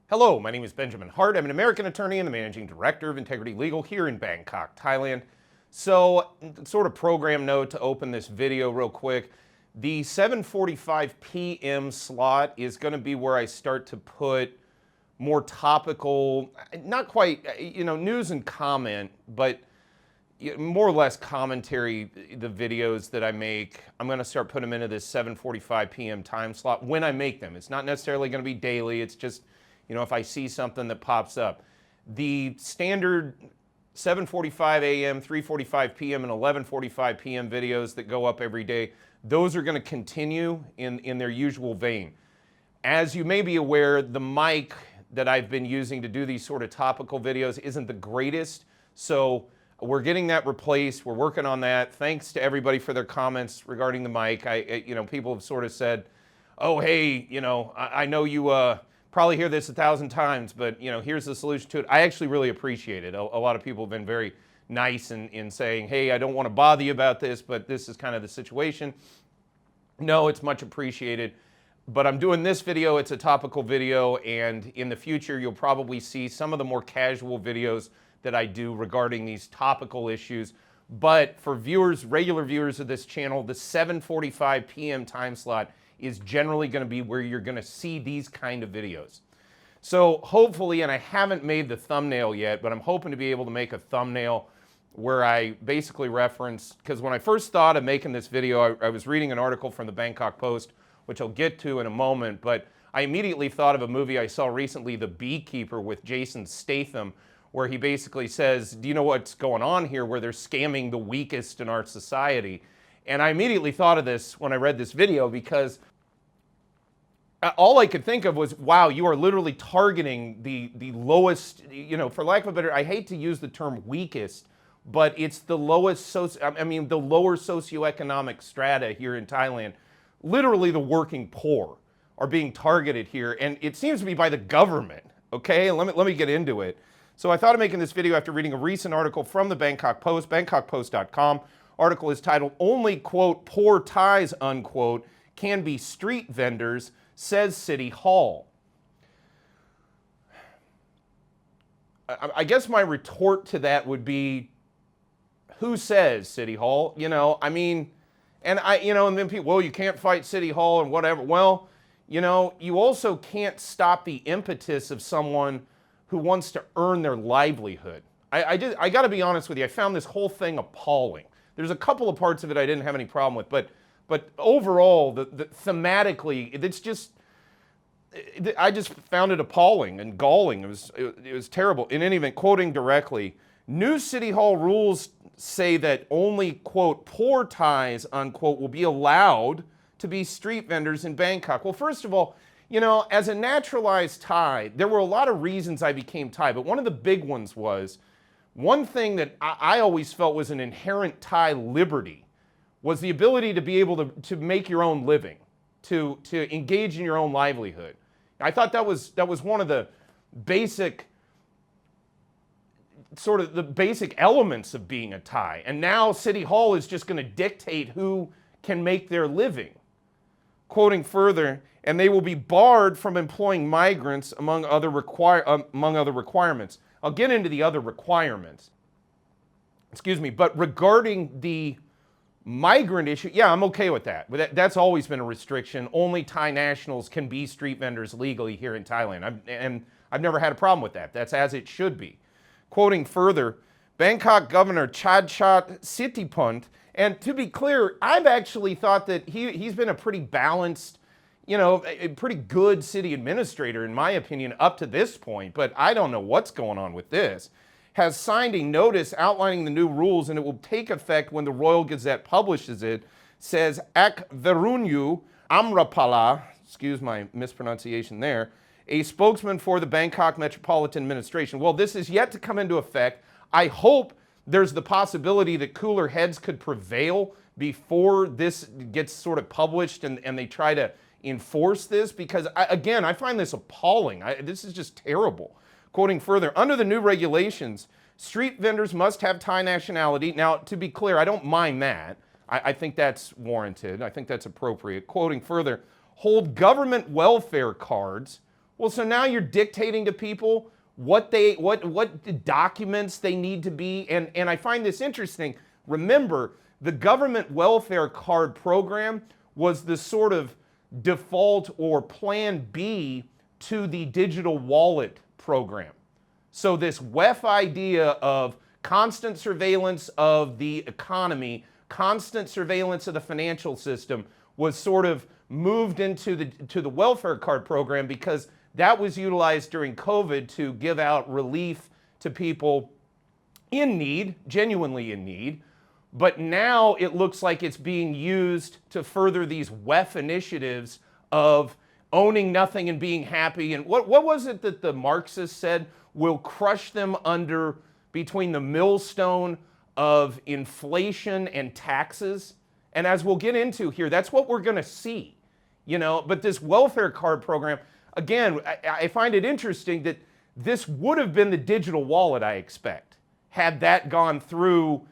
Hello, my name is Benjamin Hart. I'm an American attorney and the managing director of Integrity Legal here in Bangkok, Thailand. So, sort of program note to open this video real quick. The 7:45 p.m. slot is going to be where I start to put more topical, not quite, news and comment, but more or less commentary, the videos that I make. I'm going to start putting them into this 7:45 p.m. time slot when I make them. It's not necessarily going to be daily. It's just, if I see something that pops up. The standard 7:45 a.m., 3:45 p.m., and 11:45 p.m. videos that go up every day, those are going to continue in their usual vein. As you may be aware, the mic that I've been using to do these sort of topical videos isn't the greatest, so we're getting that replaced. We're working on that. Thanks to everybody for their comments regarding the mic. People have sort of said, "Oh, hey, I know you probably hear this 1,000 times, but here's the solution to it." I actually really appreciate it. A lot of people have been very nice in saying, "Hey, I don't want to bother you about this, but this is kind of the situation." No, it's much appreciated. But I'm doing this video, it's a topical video, and in the future you'll probably see some of the more casual videos that I do regarding these topical issues. But for viewers, regular viewers of this channel, the 7:45 p.m. time slot is generally going to be where you're going to see these kind of videos. So hopefully, and I haven't made the thumbnail yet, but I'm hoping to be able to make a thumbnail where I basically reference, because when I first thought of making this video, I was reading an article from the Bangkok Post, which I'll get to in a moment, but I immediately thought of a movie I saw recently, The Beekeeper, with Jason Statham, where he basically says, do you know what's going on here, where they're scamming the weakest in our society? And I immediately thought of this when I read this video, because all I could think of was, wow, you are literally targeting the lowest, for lack of a better, I hate to use the term weakest, but it's the lowest, the lower socioeconomic strata here in Thailand. Literally the working poor are being targeted here, and it seems to be by the government, okay? And let me get into it. So I thought of making this video after reading a recent article from the Bangkok Post, bangkokpost.com. Article is titled, "Only, quote, poor Thais, unquote, can be street vendors, says City Hall." I guess my retort to that would be, who says City Hall? And then people, well, you can't fight City Hall and whatever. Well, you also can't stop the impetus of someone who wants to earn their livelihood. I got to be honest with you, I found this whole thing appalling. There's a couple of parts of it I didn't have any problem with, but overall, thematically, I just found it appalling and galling. It was terrible. In any event, quoting directly, new City Hall rules say that only, quote, poor Thais, unquote, will be allowed to be street vendors in Bangkok. Well, first of all, as a naturalized Thai, there were a lot of reasons I became Thai, but one of the big ones was, one thing that I always felt was an inherent Thai liberty was the ability to be able to make your own living, to engage in your own livelihood. I thought that was one of the basic elements of being a Thai. And now City Hall is just going to dictate who can make their living. Quoting further, and they will be barred from employing migrants among other requirements. I'll get into the other requirements. But regarding the migrant issue, yeah, I'm okay with that. But that's always been a restriction. Only Thai nationals can be street vendors legally here in Thailand. I've never had a problem with that. That's as it should be. Quoting further, Bangkok Governor Chadchat Sitipont, and to be clear, I've actually thought that he's been a pretty balanced, a pretty good city administrator, in my opinion, up to this point, but I don't know what's going on with this, has signed a notice outlining the new rules, and it will take effect when the Royal Gazette publishes it, says Ak Verunyu Amrapala, excuse my mispronunciation there, a spokesman for the Bangkok Metropolitan Administration. Well, this is yet to come into effect. I hope there's the possibility that cooler heads could prevail before this gets sort of published and they try to enforce this, because, I find this appalling. This is just terrible. Quoting further, under the new regulations, street vendors must have Thai nationality. Now, to be clear, I don't mind that. I think that's warranted. I think that's appropriate. Quoting further, hold government welfare cards Well, so now you're dictating to people what documents they need to be, and I find this interesting. Remember, the government welfare card program was the sort of default or plan B to the digital wallet program. So this WEF idea of constant surveillance of the economy, constant surveillance of the financial system was sort of moved into the welfare card program because that was utilized during COVID to give out relief to people in need, genuinely in need. But now it looks like it's being used to further these WEF initiatives of owning nothing and being happy. And what was it that the Marxists said? Will crush them under between the millstone of inflation and taxes. And as we'll get into here, that's what we're going to see. But this welfare card program, again, I find it interesting that this would have been the digital wallet, I expect, had that gone through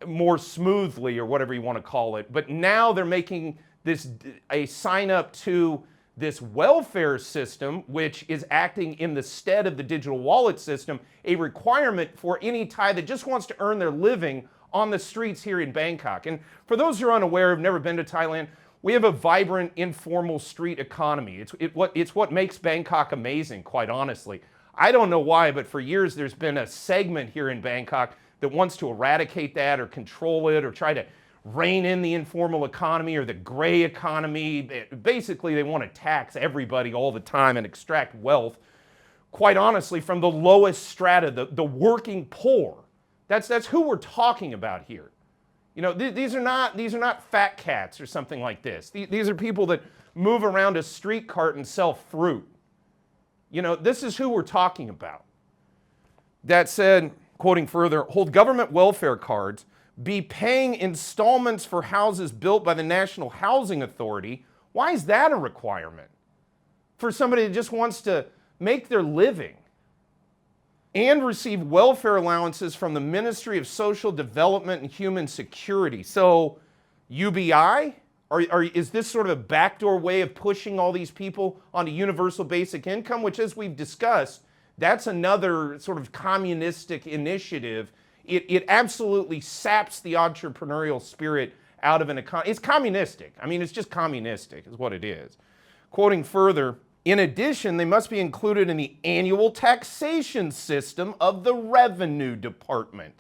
more smoothly or whatever you want to call it. But now they're making this a sign up to this welfare system, which is acting in the stead of the digital wallet system, a requirement for any Thai that just wants to earn their living on the streets here in Bangkok. And for those who are unaware, who've never been to Thailand, we have a vibrant, informal street economy. It's what makes Bangkok amazing, quite honestly. I don't know why, but for years there's been a segment here in Bangkok that wants to eradicate that or control it or try to rein in the informal economy or the gray economy. Basically, they want to tax everybody all the time and extract wealth, quite honestly, from the lowest strata, the working poor. That's who we're talking about here. These are not fat cats or something like this. These are people that move around a street cart and sell fruit. This is who we're talking about. That said, quoting further, hold government welfare cards, be paying installments for houses built by the National Housing Authority. Why is that a requirement? For somebody that just wants to make their living. And receive welfare allowances from the Ministry of Social Development and Human Security. So, UBI? Is this sort of a backdoor way of pushing all these people onto universal basic income, which, as we've discussed, that's another sort of communistic initiative. It absolutely saps the entrepreneurial spirit out of an economy. It's communistic. I mean, it's just communistic is what it is. Quoting further, in addition, they must be included in the annual taxation system of the Revenue Department.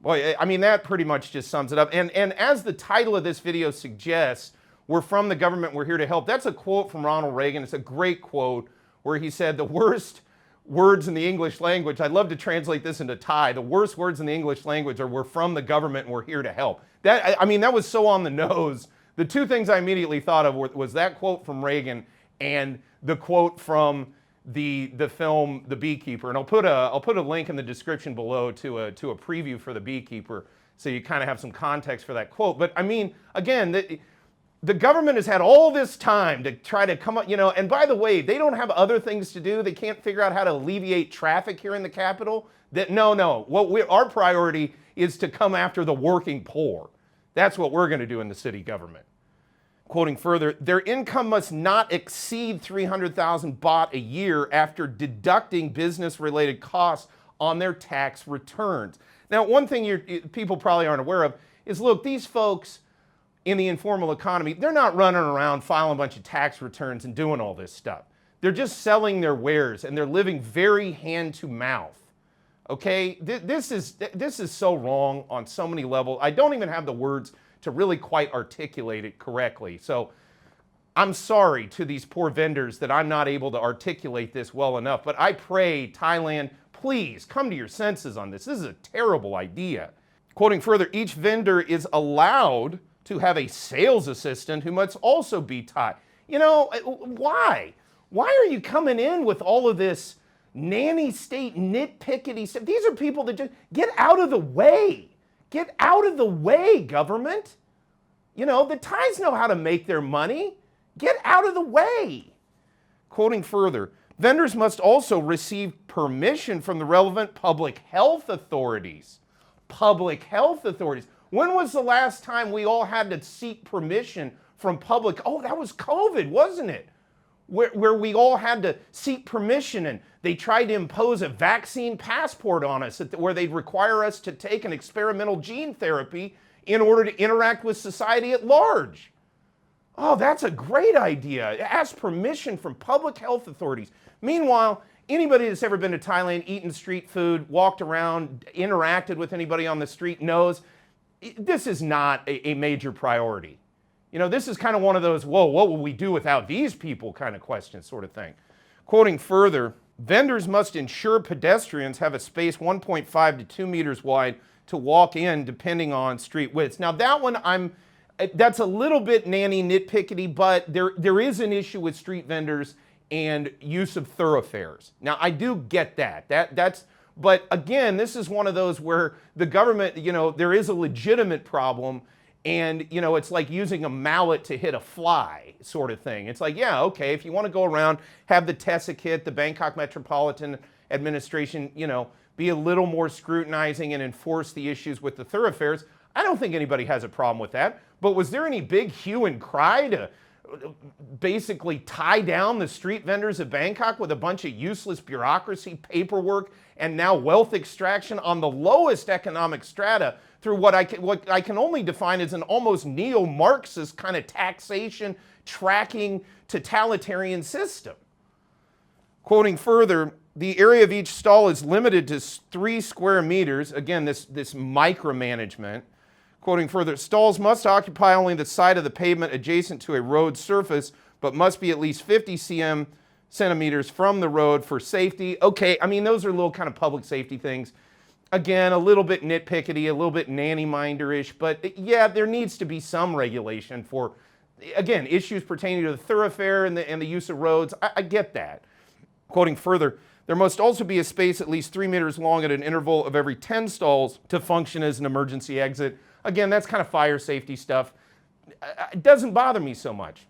Boy, I mean, that pretty much just sums it up. And as the title of this video suggests, we're from the government, we're here to help. That's a quote from Ronald Reagan. It's a great quote where he said the worst words in the English language, I'd love to translate this into Thai, the worst words in the English language are we're from the government and we're here to help. That was so on the nose. The two things I immediately thought of was that quote from Reagan and the quote from the film The Beekeeper. And I'll put a link in the description below to a preview for The Beekeeper so you kind of have some context for that quote. But I mean, again, the government has had all this time to try to come up, and by the way, they don't have other things to do. They can't figure out how to alleviate traffic here in the capital. Our priority is to come after the working poor. That's what we're going to do in the city government. Quoting further, their income must not exceed 300,000 baht a year after deducting business-related costs on their tax returns. Now, one thing people probably aren't aware of is, look, these folks in the informal economy, they're not running around filing a bunch of tax returns and doing all this stuff. They're just selling their wares and they're living very hand to mouth. Okay, this is so wrong on so many levels. I don't even have the words to really quite articulate it correctly. So I'm sorry to these poor vendors that I'm not able to articulate this well enough, but I pray, Thailand, please come to your senses on this. This is a terrible idea. Quoting further, each vendor is allowed to have a sales assistant who must also be Thai. Why? Why are you coming in with all of this nanny state nitpickety stuff? These are people that just get out of the way. Get out of the way, government. The Thais know how to make their money. Get out of the way. Quoting further, vendors must also receive permission from the relevant public health authorities. Public health authorities. When was the last time we all had to seek permission from public? Oh, that was COVID, wasn't it? where we all had to seek permission, and they tried to impose a vaccine passport on us where they'd require us to take an experimental gene therapy in order to interact with society at large. Oh, that's a great idea. Ask permission from public health authorities. Meanwhile, anybody that's ever been to Thailand, eaten street food, walked around, interacted with anybody on the street knows this is not a major priority. You know, this is kind of one of those, whoa, what will we do without these people kind of questions sort of thing. Quoting further, vendors must ensure pedestrians have a space 1.5 to 2 meters wide to walk in depending on street widths. Now that one that's a little bit nitpickety, but there is an issue with street vendors and use of thoroughfares. Now I do get that. But again, this is one of those where the government, you know, there is a legitimate problem, and you know, it's like using a mallet to hit a fly sort of thing. It's like, yeah, okay, if you want to go around, have the TESA kit, the Bangkok Metropolitan Administration, you know, be a little more scrutinizing and enforce the issues with the thoroughfares. I don't think anybody has a problem with that. But was there any big hue and cry to basically tie down the street vendors of Bangkok with a bunch of useless bureaucracy, paperwork, and now wealth extraction on the lowest economic strata through what I can only define as an almost neo-Marxist kind of taxation, tracking, totalitarian system? Quoting further, the area of each stall is limited to 3 square meters. Again, this micromanagement. Quoting further, stalls must occupy only the side of the pavement adjacent to a road surface, but must be at least 50 centimeters from the road for safety. Okay, I mean, those are little kind of public safety things. Again, a little bit nitpickety, a little bit nanny-minder-ish, but yeah, there needs to be some regulation for, again, issues pertaining to the thoroughfare and the use of roads. I get that. Quoting further, there must also be a space at least 3 meters long at an interval of every 10 stalls to function as an emergency exit. Again, that's kind of fire safety stuff. It doesn't bother me so much.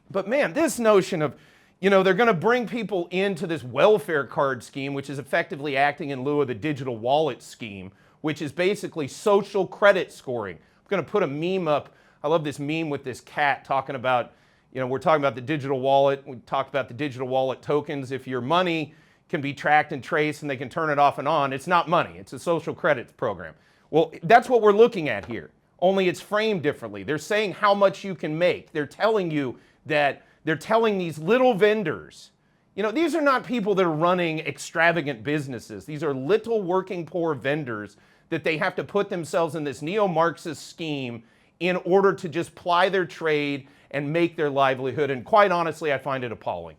But man, this notion of, you know, they're going to bring people into this welfare card scheme, which is effectively acting in lieu of the digital wallet scheme, which is basically social credit scoring. I'm going to put a meme up. I love this meme with this cat talking about, you know, we're talking about the digital wallet. We talked about the digital wallet tokens. If your money can be tracked and traced and they can turn it off and on, it's not money. It's a social credit program. Well, that's what we're looking at here, only it's framed differently. They're saying how much you can make. They're telling you that they're telling these little vendors, you know, these are not people that are running extravagant businesses. These are little working poor vendors that they have to put themselves in this neo-Marxist scheme in order to just ply their trade and make their livelihood. And quite honestly, I find it appalling.